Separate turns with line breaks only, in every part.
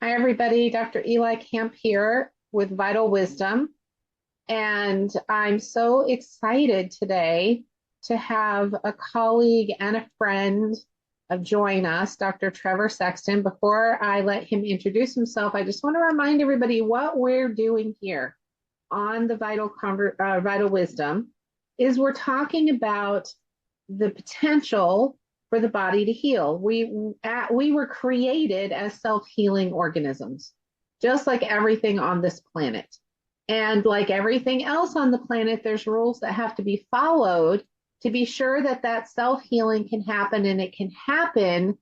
Hi, everybody. Dr. Eli Camp here with Vital Wisdom. And I'm so excited today to have a colleague and a friend join us, Dr. Trevor Sexton. Before I let him introduce himself, I just want to remind everybody what we're doing here on the Vital Wisdom is we're talking about the potential for the body to heal. We were created as self-healing organisms, just like everything on this planet. And like everything else on the planet, there's rules that have to be followed to be sure that that self-healing can happen, and it can happen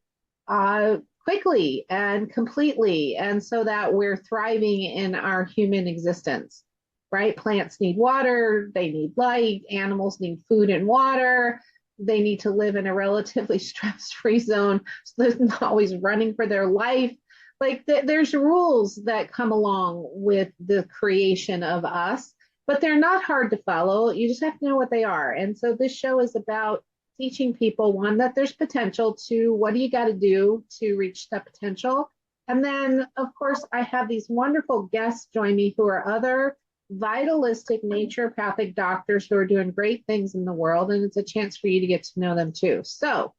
quickly and completely, and so that we're thriving in our human existence, right? Plants need water, they need light, animals need food and water, they need to live in a relatively stress-free zone so they're not always running for their life. Like there's rules that come along with the creation of us, but they're not hard to follow. You just have to know what they are. And so this show is about teaching people, one, that there's potential, to what do you got to do to reach that potential. And then, of course, I have these wonderful guests join me who are other vitalistic naturopathic doctors who are doing great things in the world. And it's a chance for you to get to know them too. So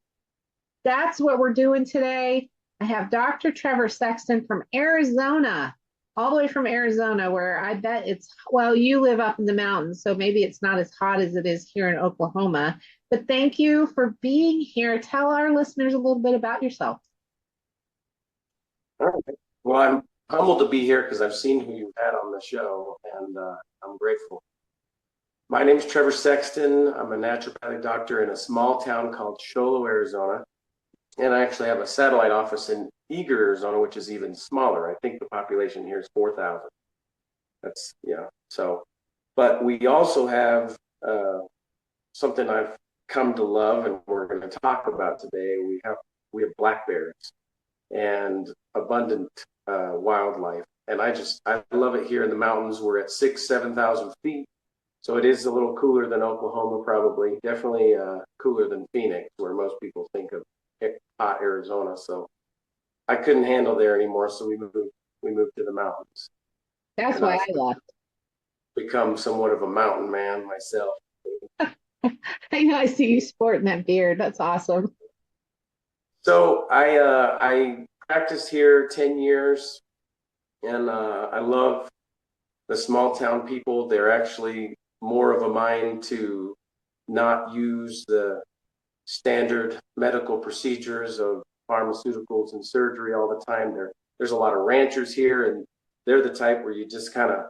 that's what we're doing today. I have Dr. Trevor Sexton from Arizona, all the way from Arizona, where I bet it's, well, you live up in the mountains, so maybe it's not as hot as it is here in Oklahoma. But thank you for being here. Tell our listeners a little bit about yourself.
All right. Well, I'm humbled to be here because I've seen who you've had on the show, and I'm grateful. My name is Trevor Sexton. I'm a naturopathic doctor in a small town called Sholo, Arizona, and I actually have a satellite office in Eager, Arizona, which is even smaller. I think the population here is 4,000. That's, yeah. So, but we also have something I've come to love, and we're going to talk about today. We have black bears and abundant wildlife. And I love it here in the mountains. We're at 7,000 feet. So it is a little cooler than Oklahoma, probably. Definitely cooler than Phoenix, where most people think of hot Arizona. So I couldn't handle there anymore. So we moved to the mountains.
That's
And
why
I've
I left.
become somewhat of a mountain man myself.
I know I see you sporting that beard. That's awesome.
So I practiced here 10 years, and I love the small town people. They're actually more of a mind to not use the standard medical procedures of pharmaceuticals and surgery all the time. There's a lot of ranchers here, and they're the type where you just kind of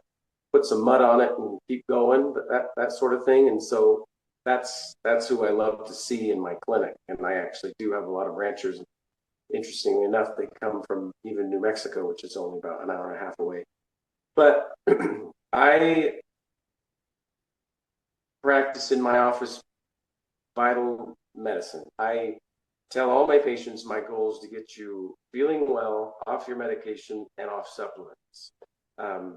put some mud on it and keep going, that sort of thing. And so that's who I love to see in my clinic. And I actually do have a lot of ranchers. Interestingly enough, they come from even New Mexico, which is only about an hour and a half away. But I practice in my office vital medicine. I tell all my patients my goal is to get you feeling well, off your medication, and off supplements. Um,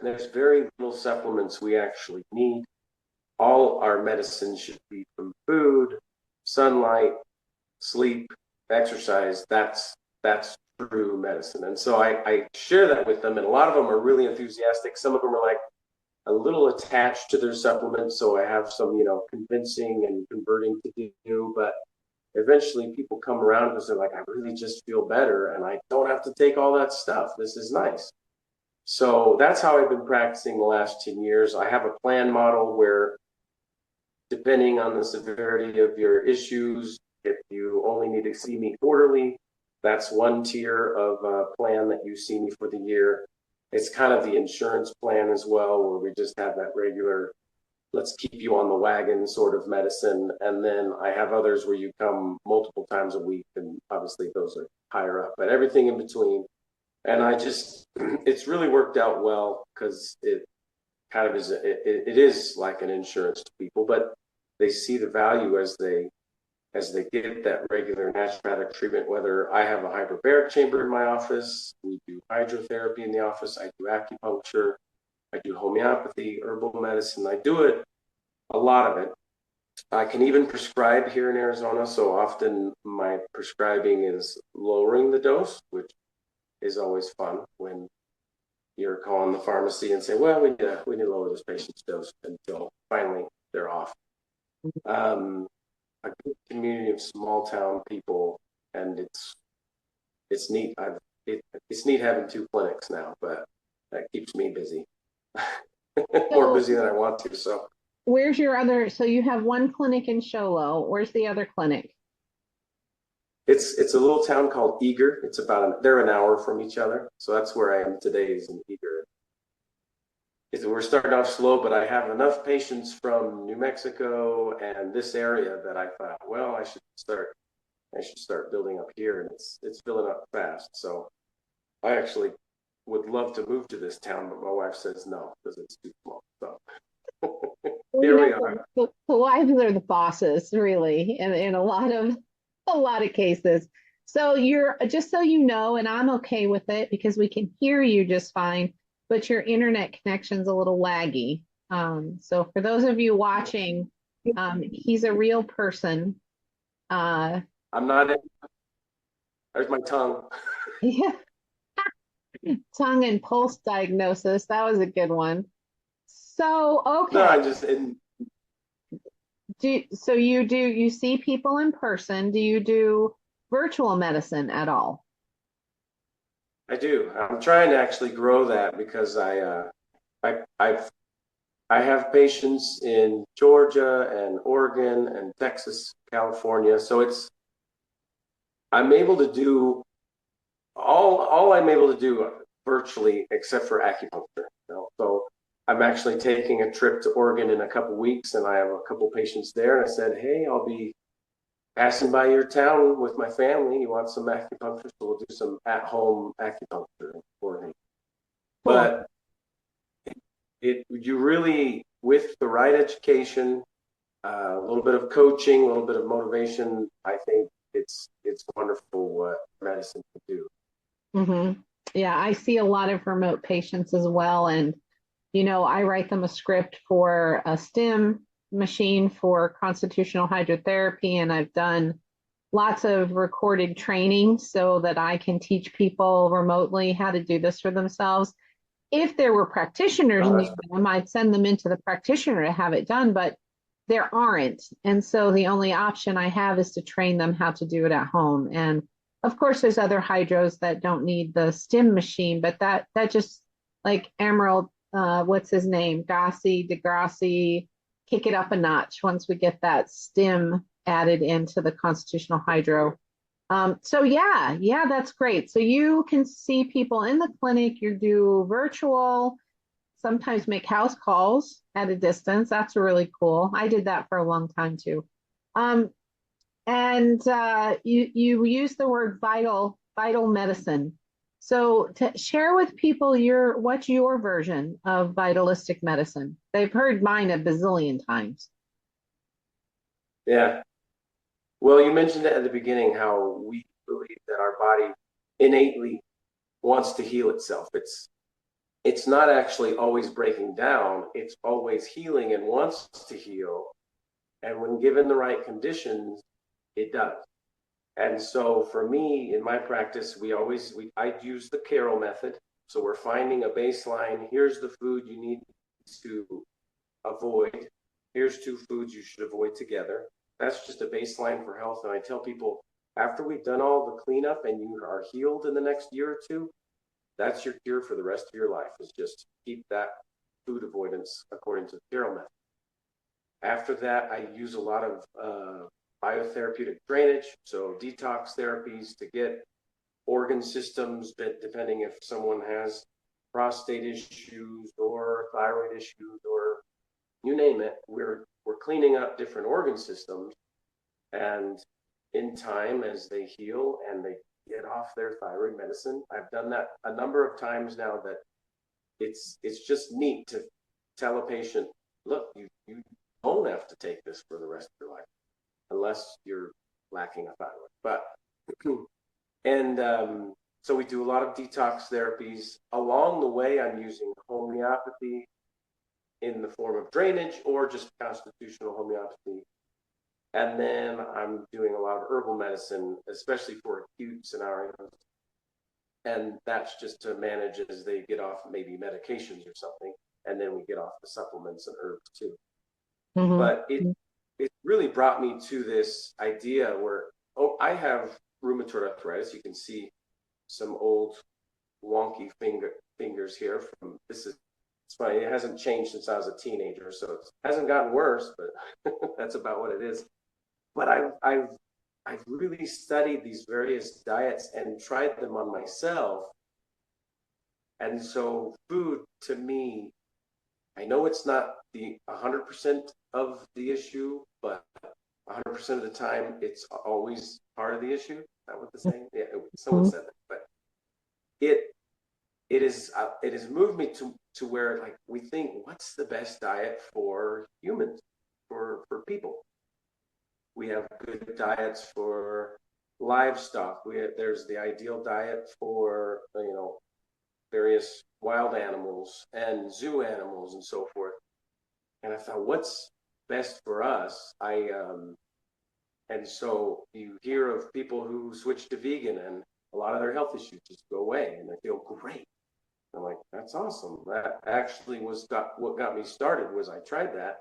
there's very little supplements we actually need. All our medicine should be from food, sunlight, sleep, exercise. That's true medicine. And so I share that with them, and a lot of them are really enthusiastic. Some of them are like a little attached to their supplements, so I have some, convincing and converting to do. But eventually, people come around because they're like, I really just feel better, and I don't have to take all that stuff. This is nice. So that's how I've been practicing the last 10 years. I have a plan model where, depending on the severity of your issues, if you only need to see me quarterly, that's one tier of plan that you see me for the year. It's kind of the insurance plan as well, where we just have that regular, let's keep you on the wagon sort of medicine. And then I have others where you come multiple times a week, and obviously those are higher up, but everything in between. And it's really worked out well because it kind of it is like an insurance to people, but they see the value as they get that regular naturopathic treatment. Whether I have a hyperbaric chamber in my office, we do hydrotherapy in the office, I do acupuncture, I do homeopathy, herbal medicine. I do it, a lot of it. I can even prescribe here in Arizona, so often my prescribing is lowering the dose, which is always fun when you're calling the pharmacy and say, well, we need to lower this patient's dose until finally they're off. A good community of small town people, and it's neat. It's neat having 2 clinics now, but that keeps me busy, more
So
busy than I want to. So
where's your other? So you have one clinic in Show Low. Where's the other clinic?
it's a little town called Eager. It's they're an hour from each other. So that's where I am today, is in Eager. We're starting off slow, but I have enough patients from New Mexico and this area that I thought, well, I should start building up here, and it's filling up fast. So I actually would love to move to this town, but my wife says no because it's too small. So
Well,
here we are.
the wives are the bosses, really, in a lot of cases. So you're just so you know, and I'm okay with it because we can hear you just fine, but your internet connection's a little laggy. So for those of you watching, he's a real person. Uh,
I'm not in. There's my tongue.
yeah, tongue and pulse diagnosis. That was a good one. So
No,
okay.
I just in.
So you see people in person? Do you do virtual medicine at all?
I do. I'm trying to actually grow that because I have patients in Georgia and Oregon and Texas, California. So I'm able to do all I'm able to do virtually except for acupuncture. So I'm actually taking a trip to Oregon in a couple weeks, and I have a couple patients there. And I said, hey, I'll be passing by your town with my family. You want some acupuncture? So we'll do some at-home acupuncture in Oregon.
Cool.
But you really, with the right education, a little bit of coaching, a little bit of motivation, I think it's wonderful what medicine can do.
Yeah, I see a lot of remote patients as well, and I write them a script for a stim machine for constitutional hydrotherapy, and I've done lots of recorded training so that I can teach people remotely how to do this for themselves. If there were practitioners
Oh,
near
that's
them, I'd send them into the practitioner to have it done, but there aren't. And so the only option I have is to train them how to do it at home. And of course, there's other hydros that don't need the stim machine, but that just like Emerald, what's his name? Degrassi, kick it up a notch once we get that stim added into the constitutional hydro. So yeah, that's great. So you can see people in the clinic, you do virtual, sometimes make house calls at a distance. That's really cool. I did that for a long time too. Um, and you use the word vital medicine. So to share with people what's your version of vitalistic medicine? They've heard mine a bazillion times.
yeah. Well, you mentioned at the beginning how we believe that our body innately wants to heal itself. It's not actually always breaking down. It's always healing and wants to heal. And when given the right conditions, it does. And so for me, in my practice, I use the Carroll method. So we're finding a baseline. Here's the food you need to avoid. Here's 2 foods you should avoid together. That's just a baseline for health. And I tell people, after we've done all the cleanup and you are healed in the next year or 2, that's your cure for the rest of your life, is just keep that food avoidance according to the Carroll method. After that, I use a lot of biotherapeutic drainage, so detox therapies to get organ systems, depending if someone has prostate issues or thyroid issues or you name it, we're cleaning up different organ systems, and in time, as they heal and they get off their thyroid medicine, I've done that a number of times now, that it's just neat to tell a patient, look, you don't have to take this for the rest of your life unless you're lacking a thyroid. But and so we do a lot of detox therapies. Along the way, I'm using homeopathy in the form of drainage or just constitutional homeopathy. And then I'm doing a lot of herbal medicine, especially for acute scenarios. and that's just to manage as they get off maybe medications or something, and then we get off the supplements and herbs too. But it really brought me to this idea where, oh, I have rheumatoid arthritis. You can see some old wonky fingers here from this is it's funny, it hasn't changed since I was a teenager, so it hasn't gotten worse, but that's about what it is. But I've really studied these various diets and tried them on myself. And so food to me, I know it's not the 100% of the issue, but 100% of the time it's always part of the issue. Is that what the saying? Yeah, someone said that, but it has moved me to where, like, we think, what's the best diet for humans, for people? We have good diets for livestock. There's the ideal diet for various wild animals and zoo animals and so forth. And I thought, what's best for us? And so you hear of people who switch to vegan and a lot of their health issues just go away and they feel great. I'm like, that's awesome. That actually what got me started. Was I tried that,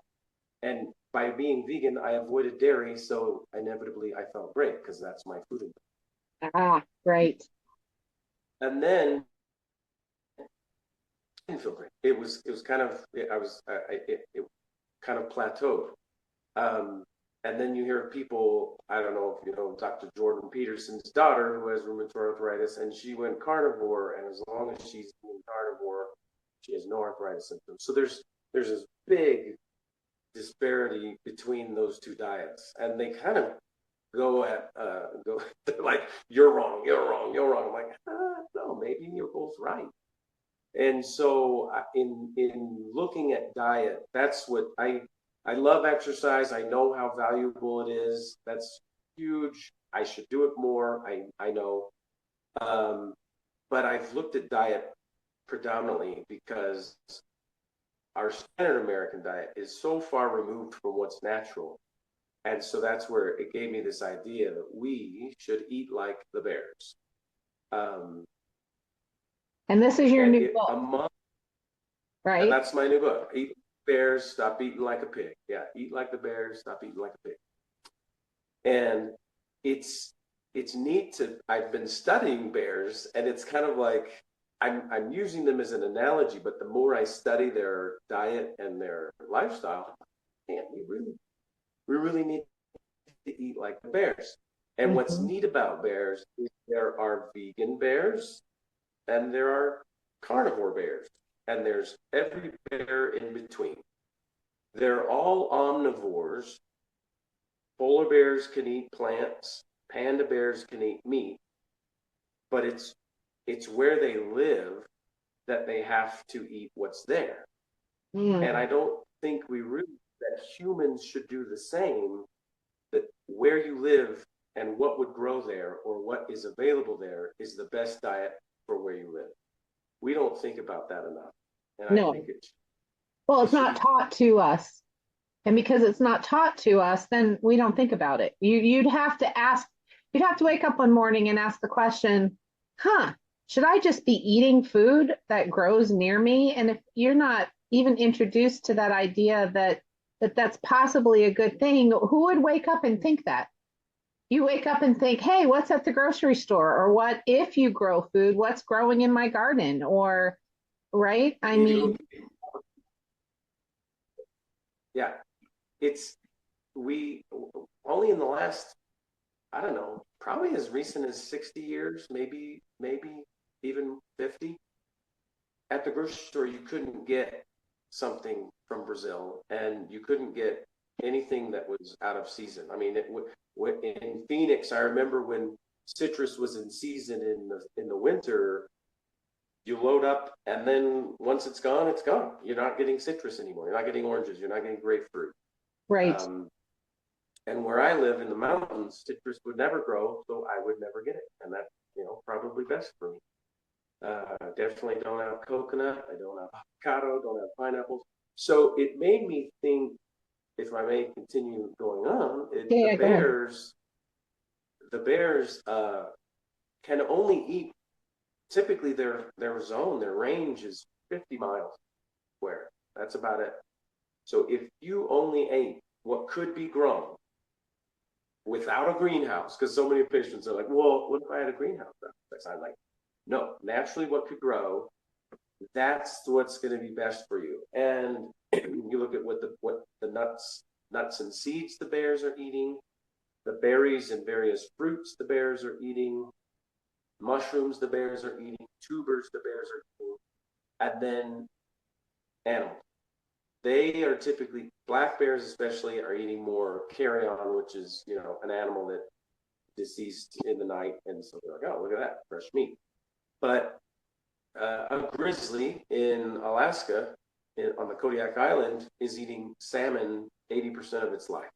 and by being vegan, I avoided dairy, so inevitably I felt great because that's my food.
Ah, right.
And then I didn't feel great. It was kind of it kind of plateaued. And then you hear people, I don't know if you know Dr. Jordan Peterson's daughter, who has rheumatoid arthritis, and she went carnivore, and as long as she's eating carnivore, she has no arthritis symptoms. So there's this big disparity between those two diets, and they kind of go like, you're wrong. I'm like, no, maybe you're both right. And so in looking at diet, that's what I love exercise. I know how valuable it is. That's huge. I should do it more. I know. But I've looked at diet predominantly because our standard American diet is so far removed from what's natural. And so that's where it gave me this idea that we should eat like the bears.
And this is your new book, right?
That's my new book. Eat bears, stop eating like a pig. Yeah, eat like the bears, stop eating like a pig. And it's neat I've been studying bears, and it's kind of like I'm using them as an analogy, but the more I study their diet and their lifestyle, man, we really need to eat like the bears. And what's neat about bears is there are vegan bears and there are carnivore bears, and there's every bear in between. They're all omnivores. Polar bears can eat plants. Panda bears can eat meat. But it's where they live that they have to eat what's there. And I don't think that humans should do the same, that where you live and what would grow there or what is available there is the best diet for where you live. We don't think about that enough. And
No.
I think
it's not taught to us. And because it's not taught to us, then we don't think about it. You'd have to wake up one morning and ask the question, should I just be eating food that grows near me? And if you're not even introduced to that idea that's possibly a good thing, who would wake up and think that? You wake up and think, hey, what's at the grocery store? Or what if you grow food, what's growing in my garden? Or, right? I mean,
yeah, we only in the last, I don't know, probably as recent as 60 years, maybe even 50. At the grocery store, you couldn't get something from Brazil, and you couldn't get anything that was out of season. I mean, in Phoenix, I remember when citrus was in season in the winter, you load up, and then once it's gone, it's gone. You're not getting citrus anymore. You're not getting oranges. You're not getting grapefruit.
Right.
And where I live in the mountains, citrus would never grow, so I would never get it. And that's, probably best for me. Definitely don't have coconut. I don't have avocado, don't have pineapples. So it made me think, if I may continue going on, the bears can only eat typically their range is 50 miles square. That's about it. So if you only ate what could be grown without a greenhouse, because so many patients are like, well, what if I had a greenhouse? I'm like, no, naturally what could grow, that's what's going to be best for you. And you look at what the nuts and seeds the bears are eating, the berries and various fruits the bears are eating, mushrooms the bears are eating, tubers the bears are eating, and then animals. They are typically, black bears especially, are eating more carrion, which is, an animal that deceased in the night, and so they're like, oh, look at that, fresh meat. But a grizzly in Alaska, on the Kodiak Island, is eating salmon 80% of its life.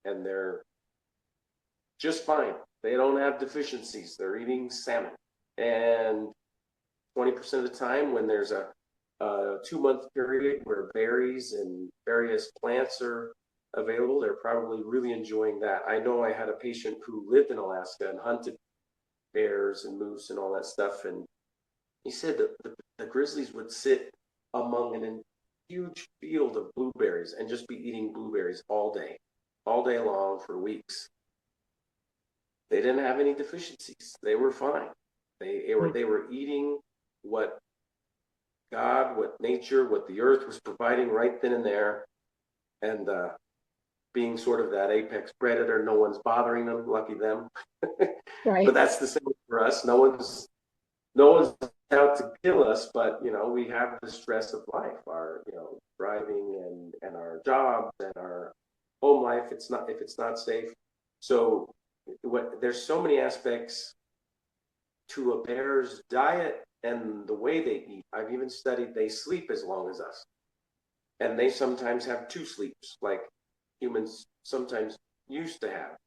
And they're just fine. They don't have deficiencies. They're eating salmon. And 20% of the time, when there's a 2-month period where berries and various plants are available, they're probably really enjoying that. I know I had a patient who lived in Alaska and hunted bears and moose and all that stuff, and he said that the grizzlies would sit among a huge field of blueberries and just be eating blueberries all day long for weeks. They didn't have any deficiencies. They were fine. They were eating what God, what nature, what the earth was providing right then and there, and being sort of that apex predator, no one's bothering them. Lucky them.
Right.
But that's the same for us. No one's out to kill us, but we have the stress of life, our driving and our jobs and our home life. If it's not safe. So there's so many aspects to a bear's diet and the way they eat. I've even studied they sleep as long as us, and they sometimes have 2 sleeps, like humans sometimes used to have,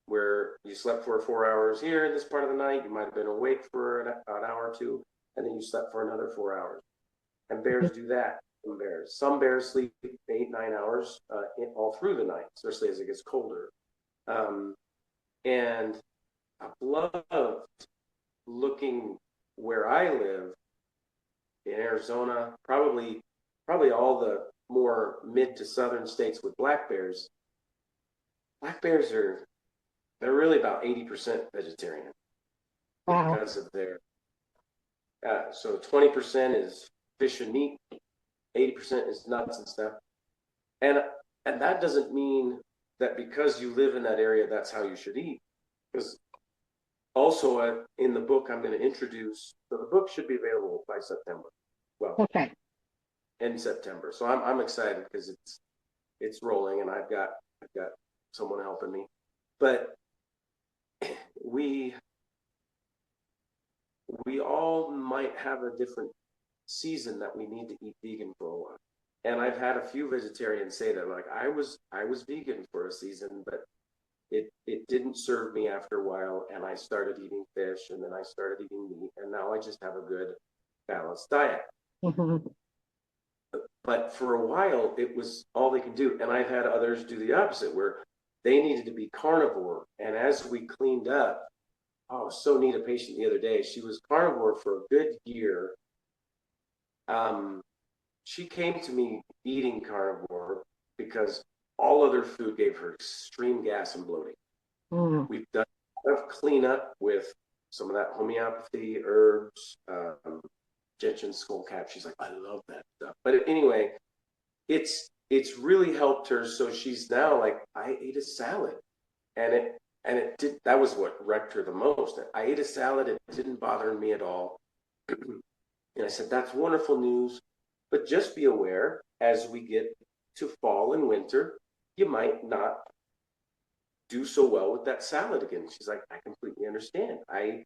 where you slept for 4 hours here in this part of the night, you might have been awake for an hour or 2, and then you slept for another 4 hours. And bears do that. Some bears sleep 8-9 hours all through the night, especially as it gets colder. And I've loved looking where I live in Arizona, probably all the more mid to southern states with black bears. Black bears they're really about 80% vegetarian. Wow. Because of their so 20% is fish and meat, 80% is nuts and stuff, and that doesn't mean that because you live in that area that's how you should eat. Because also in the book I'm going to introduce, so the book should be available by September. Well, okay, in September. So I'm excited because it's rolling, and I've got someone helping me, but we all might have a different season that we need to eat vegan for a while. And I've had a few vegetarians say that, like, I was vegan for a season, but it didn't serve me after a while, and I started eating fish, and then I started eating meat, and now I just have a good balanced diet. Mm-hmm. But for a while, it was all they could do. And I've had others do the opposite, where they needed to be carnivore. And as we cleaned up, oh, so neat, a patient the other day, she was carnivore for a good year. She came to me eating carnivore because all other food gave her extreme gas and bloating. Mm. We've done a lot of cleanup with some of that homeopathy, herbs, gentian skullcap. She's like, I love that stuff. But anyway, it's really helped her. So she's now like, I ate a salad, and it did. That was what wrecked her the most. I ate a salad. It didn't bother me at all. And I said, that's wonderful news. But just be aware, as we get to fall and winter, you might not do so well with that salad again. She's like, I completely understand. I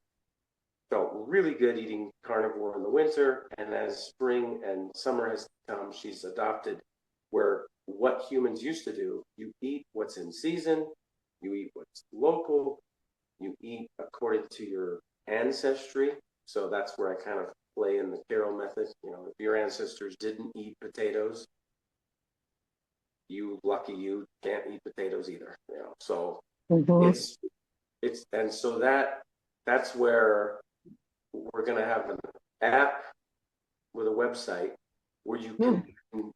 felt really good eating carnivore in the winter, and as spring and summer has come, she's adopted where what humans used to do, you eat what's in season, you eat what's local, you eat according to your ancestry. So that's where I kind of play in the Carroll method. If your ancestors didn't eat potatoes, you can't eat potatoes either. So mm-hmm. it's and so that's where we're going to have an app with a website where you can find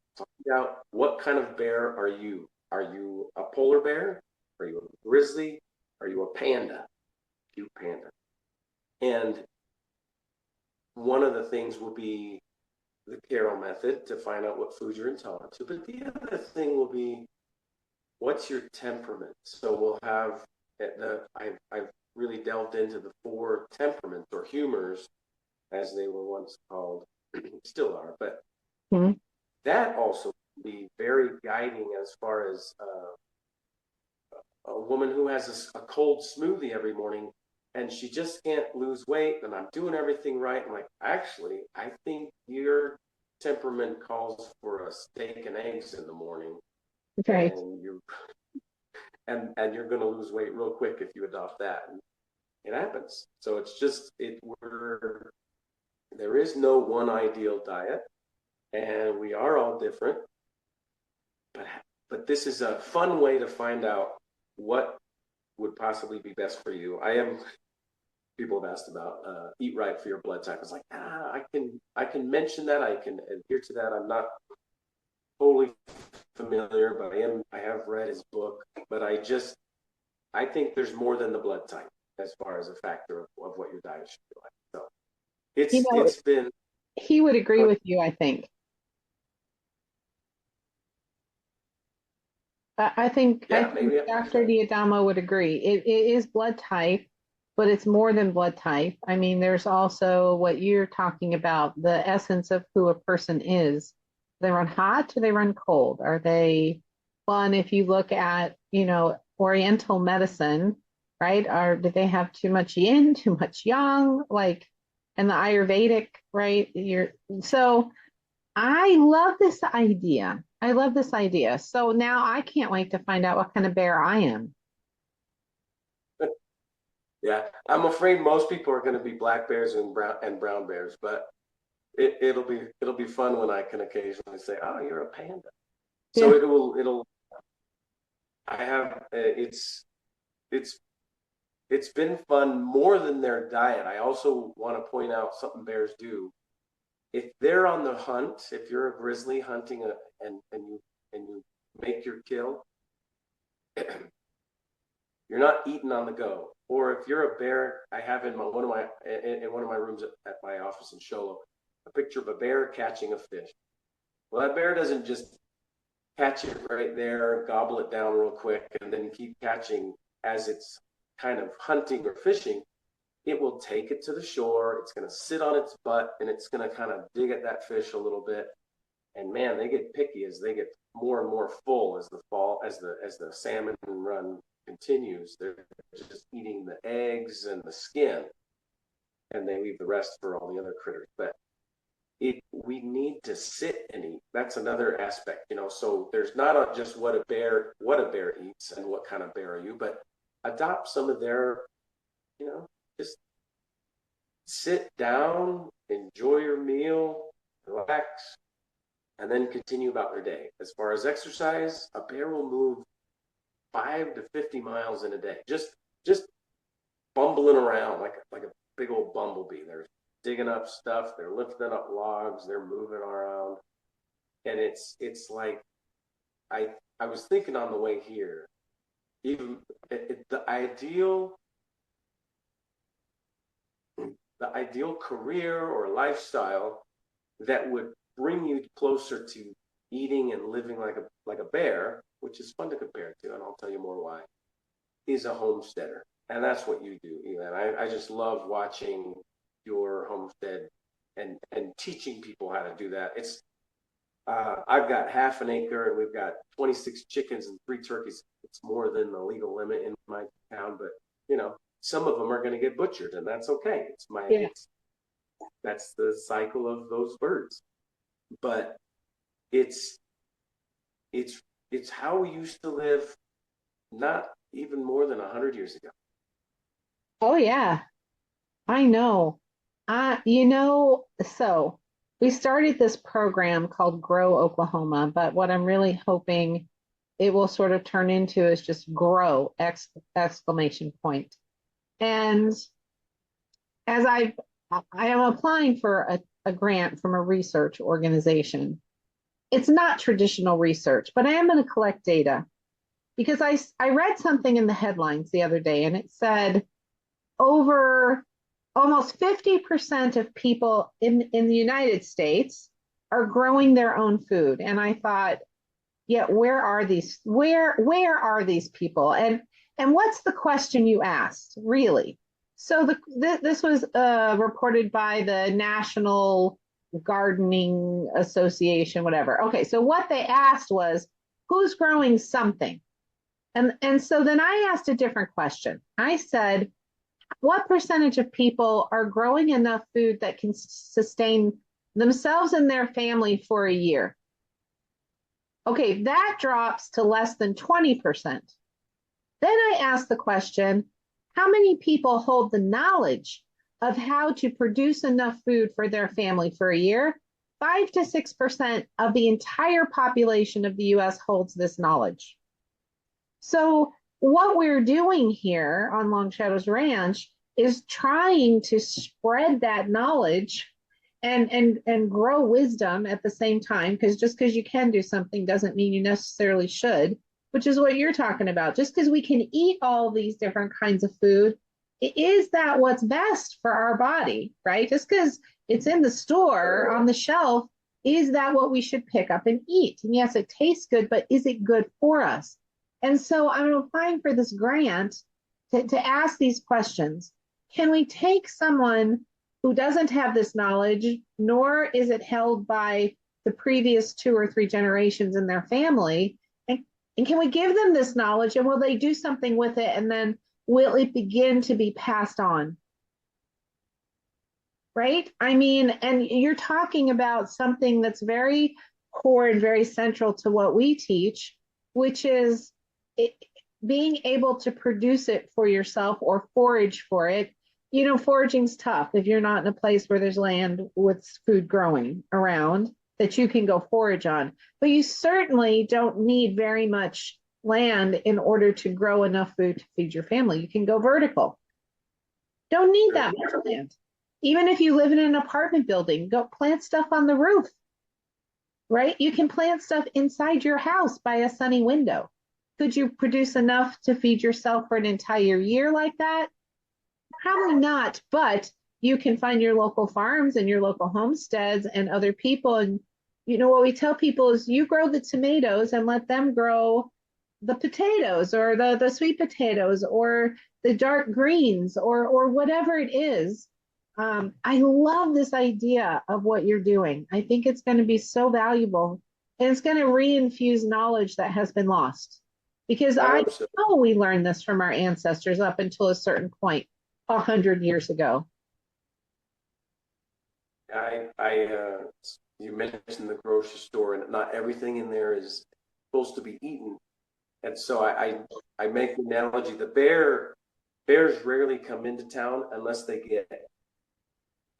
out what kind of bear are you. Are you a polar bear? Are you a grizzly? Are you a panda? Cute panda. And one of the things will be the Carroll method to find out what food you're intolerant to. But the other thing will be, what's your temperament? So we'll have I've really delved into the 4 temperaments or humors, as they were once called, still are. But that also can be very guiding as far as a woman who has a cold smoothie every morning and she just can't lose weight, and I'm doing everything right. I'm like, actually, I think your temperament calls for a steak and eggs in the morning.
Right.
And you're going to lose weight real quick if you adopt that. And it happens. So it's just there is no one ideal diet, and we are all different. But this is a fun way to find out what would possibly be best for you. People have asked about eat right for your blood type. It's like, I can mention that, I can adhere to that. I'm not totally familiar, but I have read his book. But I think there's more than the blood type as far as a factor of what your diet should be like. So it's been.
He would agree with you, I think. I think Dr. Diadamo would agree. It is blood type, but it's more than blood type. I mean, there's also what you're talking about, the essence of who a person is. Do they run hot? Do they run cold? Are they fun? If you look at, Oriental medicine, right? Do they have too much yin, too much yang? And the Ayurvedic, right? So I love this idea. So now I can't wait to find out what kind of bear I am.
Yeah, I'm afraid most people are going to be black bears and brown bears, but it'll be fun when I can occasionally say, "Oh, you're a panda." So yeah. it'll. I have it's been fun more than their diet. I also want to point out something bears do. If they're on the hunt, if you're a grizzly hunting and you make your kill, you're not eating on the go. Or if you're a bear, I have in one of my rooms at my office in Sholo, a picture of a bear catching a fish. Well, that bear doesn't just catch it right there, gobble it down real quick, and then keep catching as it's kind of hunting or fishing. It will take it to the shore. It's going to sit on its butt, and it's going to kind of dig at that fish a little bit. And man, they get picky as they get more and more full as the salmon run continues. They're just eating the eggs and the skin, and they leave the rest for all the other critters. But we need to sit and eat. That's another aspect, So there's not just what a bear eats and what kind of bear are you, but adopt some of their, just sit down, enjoy your meal, relax, and then continue about their day. As far as exercise, a bear will move 5 to 50 miles in a day, just bumbling around like a big old bumblebee. They're digging up stuff, they're lifting up logs, they're moving around, and it's like I was thinking on the way here, even the ideal career or lifestyle that would bring you closer to eating and living like a bear, which is fun to compare to, and I'll tell you more why, is a homesteader. And that's what you do, Eli. I just love watching your homestead and teaching people how to do that. It's I've got half an acre and we've got 26 chickens and 3 turkeys. It's more than the legal limit in my town, but some of them are going to get butchered, and that's okay. That's the cycle of those birds. But it's how we used to live, not even more than 100 years ago.
Oh yeah, I know. So we started this program called Grow Oklahoma, but what I'm really hoping it will sort of turn into is just grow, exclamation point. And as I am applying for a grant from a research organization. It's not traditional research, but I am going to collect data because I read something in the headlines the other day and it said over almost 50% of people in the United States are growing their own food. And I thought, yeah, where are these people? And what's the question you asked, really? So this was reported by the National Gardening Association, whatever. Okay, so what they asked was, who's growing something? And so then I asked a different question. I said, what percentage of people are growing enough food that can sustain themselves and their family for a year? Okay, that drops to less than 20%. Then I asked the question, how many people hold the knowledge of how to produce enough food for their family for a year? 5 to 6% of the entire population of the US holds this knowledge. So what we're doing here on Long Shadows Ranch is trying to spread that knowledge and grow wisdom at the same time, because just because you can do something doesn't mean you necessarily should, which is what you're talking about. Just because we can eat all these different kinds of food, is that what's best for our body, right? Just because it's in the store on the shelf, is that what we should pick up and eat? And yes, it tastes good, but is it good for us? And so I'm applying for this grant to ask these questions. Can we take someone who doesn't have this knowledge, nor is it held by the previous 2 or 3 generations in their family, and can we give them this knowledge, and will they do something with it, and then will it begin to be passed on? Right? I mean, and you're talking about something that's very core and very central to what we teach, which is it, being able to produce it for yourself or forage for it. You know, foraging's tough if you're not in a place where there's land with food growing around that you can go forage on. But you certainly don't need very much land in order to grow enough food to feed your family. You can go vertical. Don't need that much land. Even if you live in an apartment building, go plant stuff on the roof, right? You can plant stuff inside your house by a sunny window. Could you produce enough to feed yourself for an entire year like that? Probably not, but you can find your local farms and your local homesteads and other people. And you know what we tell people is you grow the tomatoes and let them grow the potatoes or the sweet potatoes or the dark greens or whatever it is. I love this idea of what you're doing. I think it's going to be so valuable, and it's going to reinfuse knowledge that has been lost. Because I know we learned this from our ancestors up until a certain point, 100 years ago.
You mentioned the grocery store, and not everything in there is supposed to be eaten. And so I make the analogy: bears rarely come into town unless they get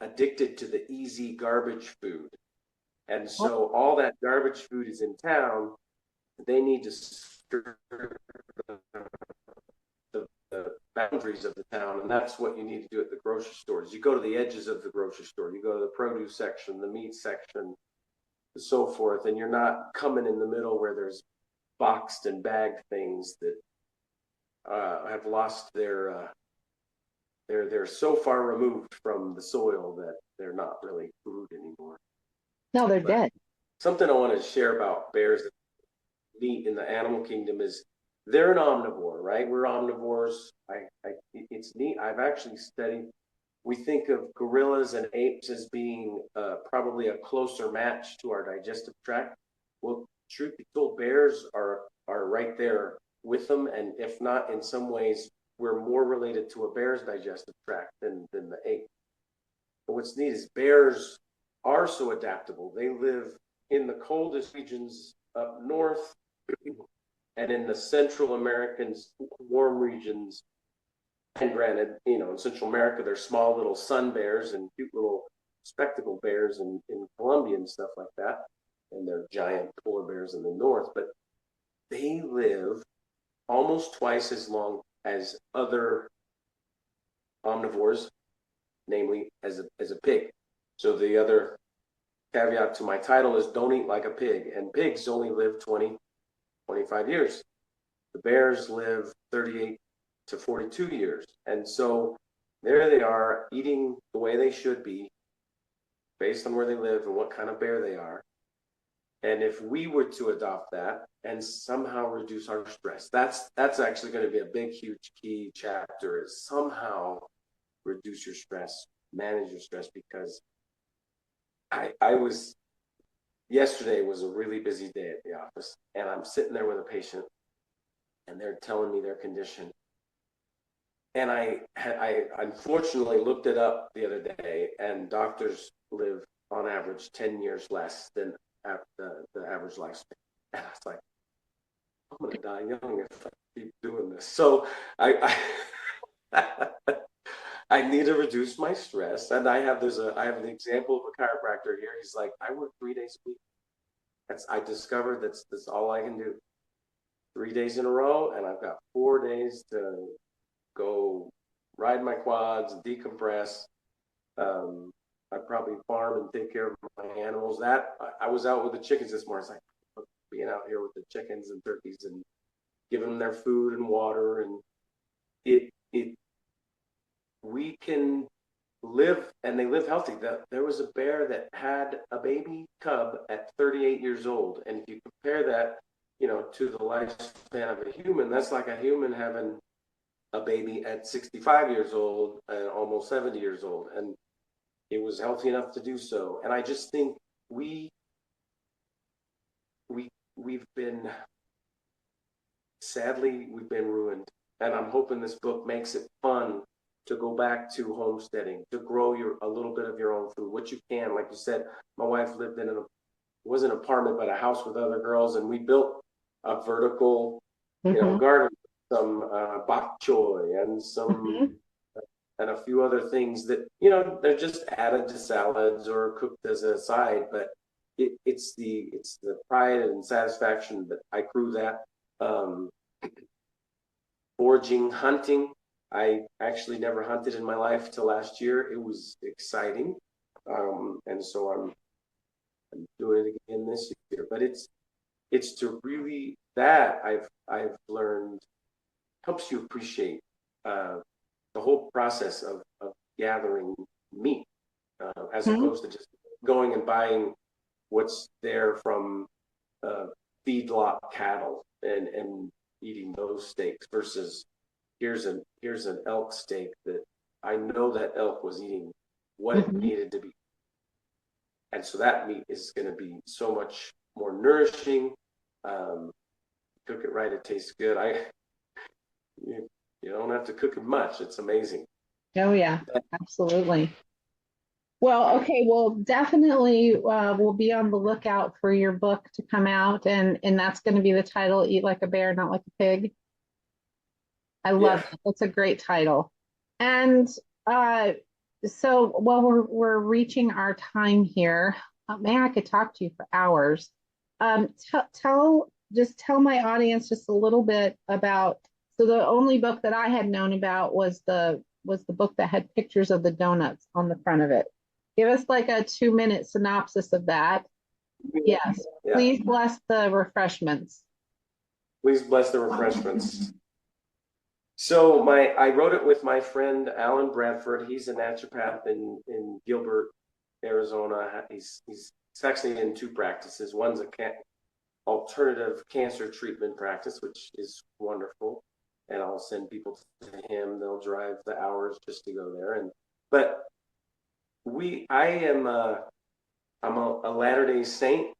addicted to the easy garbage food. And so all that garbage food is in town. They need to stir the boundaries of the town, and that's what you need to do at the grocery stores. You go to the edges of the grocery store, you go to the produce section, the meat section, and so forth, and you're not coming in the middle where there's boxed and bagged things that have lost they're so far removed from the soil that they're not really food anymore.
No, they're dead.
Something I want to share about bears that's neat in the animal kingdom is they're an omnivore, right? We're omnivores. It's neat. I've actually studied. We think of gorillas and apes as being probably a closer match to our digestive tract. Well, truth be told, bears are right there with them, and if not, in some ways, we're more related to a bear's digestive tract than the ape. But what's neat is bears are so adaptable. They live in the coldest regions up north and in the Central American warm regions. And granted, you know, in Central America, there's small little sun bears and cute little spectacle bears in Colombia and stuff like that. And they're giant polar bears in the north. But they live almost twice as long as other omnivores, namely as a pig. So the other caveat to my title is don't eat like a pig. And pigs only live 20, 25 years. The bears live 38 to 42 years. And so there they are eating the way they should be based on where they live and what kind of bear they are. And if we were to adopt that and somehow reduce our stress, that's actually going to be a big, huge key chapter, is somehow reduce your stress, manage your stress, because yesterday was a really busy day at the office, and I'm sitting there with a patient and they're telling me their condition. And I unfortunately looked it up the other day, and doctors live on average 10 years less than the average lifespan. And I was like, I'm going to die young if I keep doing this. So I I need to reduce my stress. And I have an example of a chiropractor here. He's like, I work 3 days a week. I discovered that's all I can do. 3 days in a row, and I've got 4 days to go ride my quads, decompress. I probably farm and take care of my animals. I was out with the chickens this morning. It's like being out here with the chickens and turkeys and giving them their food and water, and we can live, and they live healthy. There was a bear that had a baby cub at 38 years old, and if you compare that, to the lifespan of a human, that's like a human having a baby at 65 years old and almost 70 years old, and it was healthy enough to do so. And I just think we've been ruined, and I'm hoping this book makes it fun to go back to homesteading, to grow a little bit of your own food, what you can. Like you said, my wife lived in it wasn't an apartment, but a house with other girls, and we built a vertical, garden, some bok choy and some and a few other things that they're just added to salads or cooked as a side, but it's the pride and satisfaction that I grew that. Foraging, hunting. I actually never hunted in my life till last year. It was exciting, and so I'm doing it again this year. But it's to really, that I've learned helps you appreciate the whole process of gathering meat, as opposed to just going and buying what's there from feedlot cattle and eating those steaks, versus here's an elk steak that I know that elk was eating what it needed to be. And so that meat is going to be so much more nourishing. Cook it right, it tastes good. You don't have to cook it much. It's amazing.
Oh yeah, absolutely. Well, okay, well, definitely we'll be on the lookout for your book to come out, and that's going to be the title, Eat Like a Bear, Not Like a Pig. I love it. That's a great title. And so, well, we're reaching our time here. Man, I could talk to you for hours. Tell my audience just a little bit about. So the only book that I had known about was the book that had pictures of the donuts on the front of it. Give us like a 2-minute synopsis of that. Yes. Yeah. Please bless the refreshments.
Please bless the refreshments. So I wrote it with my friend Alan Bradford. He's a naturopath in Gilbert, Arizona. He's actually in 2 practices. One's a alternative cancer treatment practice, which is wonderful. And I'll send people to him. They'll drive the hours just to go there. I'm a Latter-day Saint,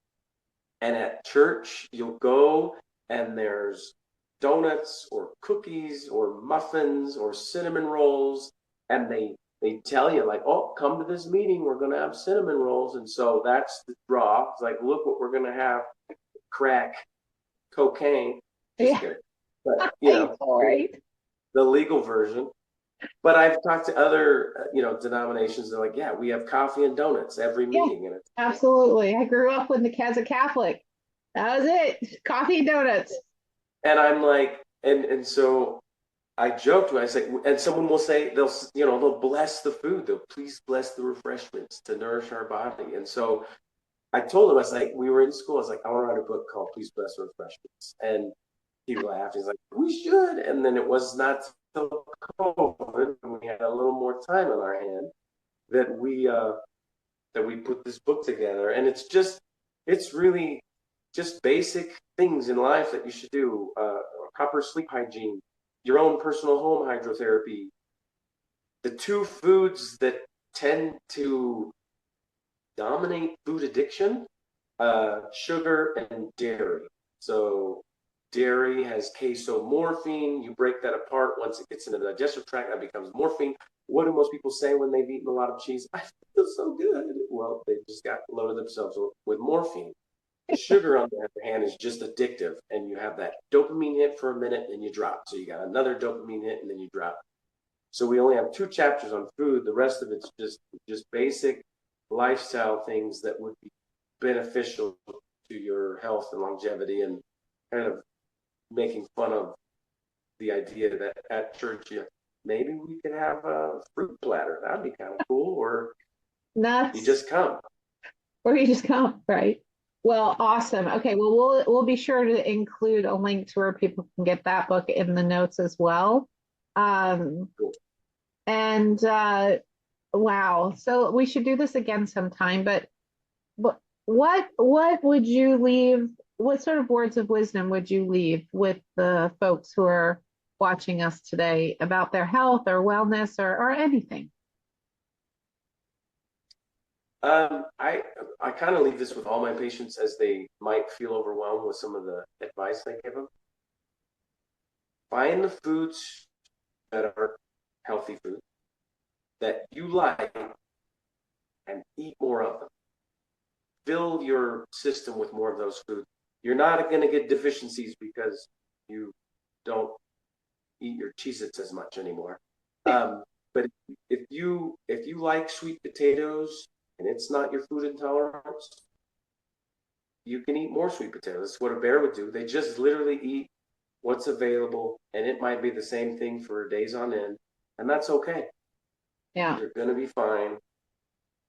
and at church you'll go and there's donuts or cookies or muffins or cinnamon rolls, and they tell you like, oh, come to this meeting, we're going to have cinnamon rolls. And so that's the draw. It's like, look what we're going to have: crack, cocaine. Just kidding. But the legal version. But I've talked to other denominations. They're like, yeah, we have coffee and donuts every meeting. And
absolutely. I grew up as a Catholic. That was it. Coffee and donuts.
And I'm like, and so I joked when I say, and someone will say they'll bless the food. They'll please bless the refreshments to nourish our body. And so I told him, I was like, we were in school. I was like, I want to write a book called Please Bless the Refreshments. And he laughed. He's like, we should. And then it was not till COVID, and we had a little more time on our hand, that we put this book together. And it's really just basic things in life that you should do. Proper sleep hygiene, your own personal home hydrotherapy, the two foods that tend to dominate food addiction, sugar and dairy. So dairy has casomorphine. You break that apart. Once it gets into the digestive tract, that becomes morphine. What do most people say when they've eaten a lot of cheese? I feel so good. Well, they just got loaded themselves with morphine. Sugar, on the other hand, is just addictive, and you have that dopamine hit for a minute, and you drop. So you got another dopamine hit, and then you drop. So we only have 2 chapters on food. The rest of it's just basic lifestyle things that would be beneficial to your health and longevity, and kind of making fun of the idea that at church maybe we could have a fruit platter. That'd be kind of cool. Or
Nuts.
you just come.
Or you just come, right? Well, awesome. Okay, well, we'll be sure to include a link to where people can get that book in the notes as well.
Cool.
And wow, so we should do this again sometime. But what would you leave? What sort of words of wisdom would you leave with the folks who are watching us today about their health or wellness or anything?
I kind of leave this with all my patients as they might feel overwhelmed with some of the advice I give them. Find the foods that are healthy foods that you like and eat more of them. Fill your system with more of those foods. You're not going to get deficiencies because you don't eat your Cheez-Its as much anymore. But if you like sweet potatoes, and it's not your food intolerance, you can eat more sweet potatoes. That's what a bear would do. They just literally eat what's available, and it might be the same thing for days on end, and that's okay.
Yeah,
you're going to be fine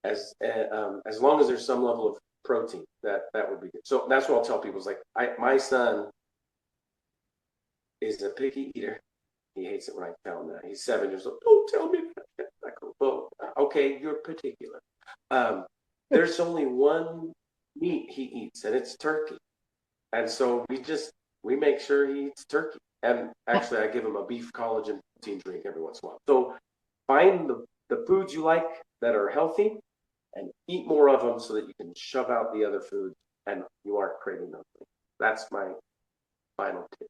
as long as there's some level of protein. That would be good. So that's what I'll tell people. Is like my son is a picky eater. He hates it when I tell him that. He's 7 years old. Don't tell me that. I go, well, okay, you're particular. There's only one meat he eats, and it's turkey. And so we make sure he eats turkey. And actually, I give him a beef collagen protein drink every once in a while. So find the foods you like that are healthy and eat more of them so that you can shove out the other foods and you aren't craving those things. That's my final tip.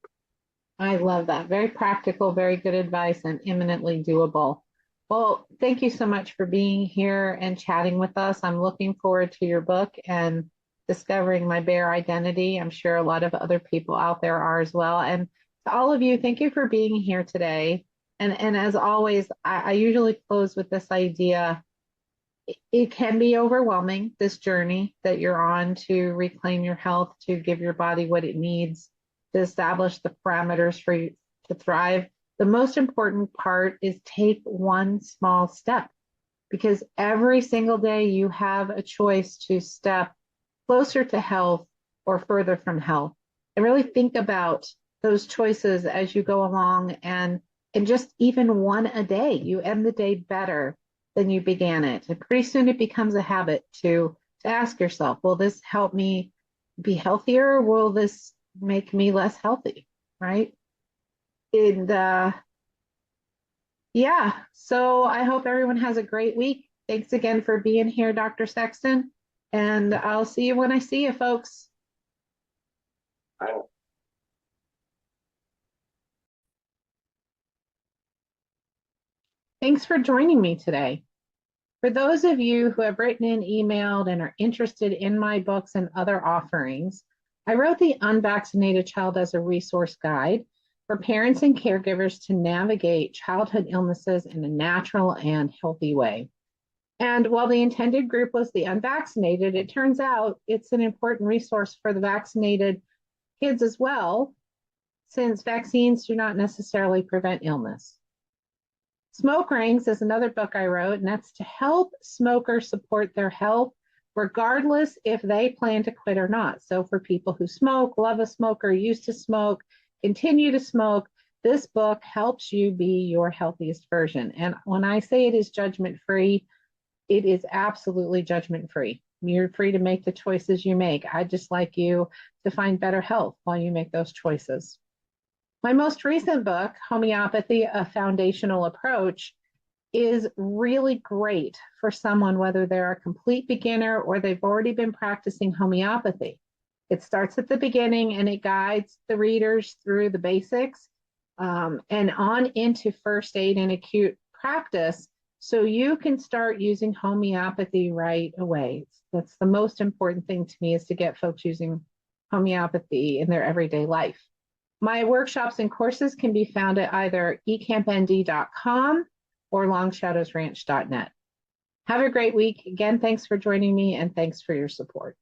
I love that. Very practical, very good advice, and eminently doable. Well, thank you so much for being here and chatting with us. I'm looking forward to your book and discovering my bear identity. I'm sure a lot of other people out there are as well. And to all of you, thank you for being here today. And as always, I usually close with this idea. It can be overwhelming, this journey that you're on to reclaim your health, to give your body what it needs, to establish the parameters for you to thrive. The most important part is take one small step, because every single day you have a choice to step closer to health or further from health. And really think about those choices as you go along, and just even one a day, you end the day better than you began it. And pretty soon it becomes a habit to ask yourself, will this help me be healthier? Or will this make me less healthy? Right? And yeah, so I hope everyone has a great week. Thanks again for being here, Dr. Sexton. And I'll see you when I see you, folks. Thanks for joining me today. For those of you who have written and emailed and are interested in my books and other offerings, I wrote The Unvaccinated Child as a resource guide for parents and caregivers to navigate childhood illnesses in a natural and healthy way. And while the intended group was the unvaccinated, it turns out it's an important resource for the vaccinated kids as well, since vaccines do not necessarily prevent illness. Smoke Rings is another book I wrote, and that's to help smokers support their health, regardless if they plan to quit or not. So for people who smoke, love a smoker, used to smoke, continue to smoke, this book helps you be your healthiest version. And when I say it is judgment-free, it is absolutely judgment-free. You're free to make the choices you make. I'd just like you to find better health while you make those choices. My most recent book, Homeopathy, A Foundational Approach, is really great for someone, whether they're a complete beginner or they've already been practicing homeopathy. It starts at the beginning and it guides the readers through the basics and on into first aid and acute practice, so you can start using homeopathy right away. That's the most important thing to me, is to get folks using homeopathy in their everyday life. My workshops and courses can be found at either ecampnd.com or longshadowsranch.net. Have a great week. Again, thanks for joining me and thanks for your support.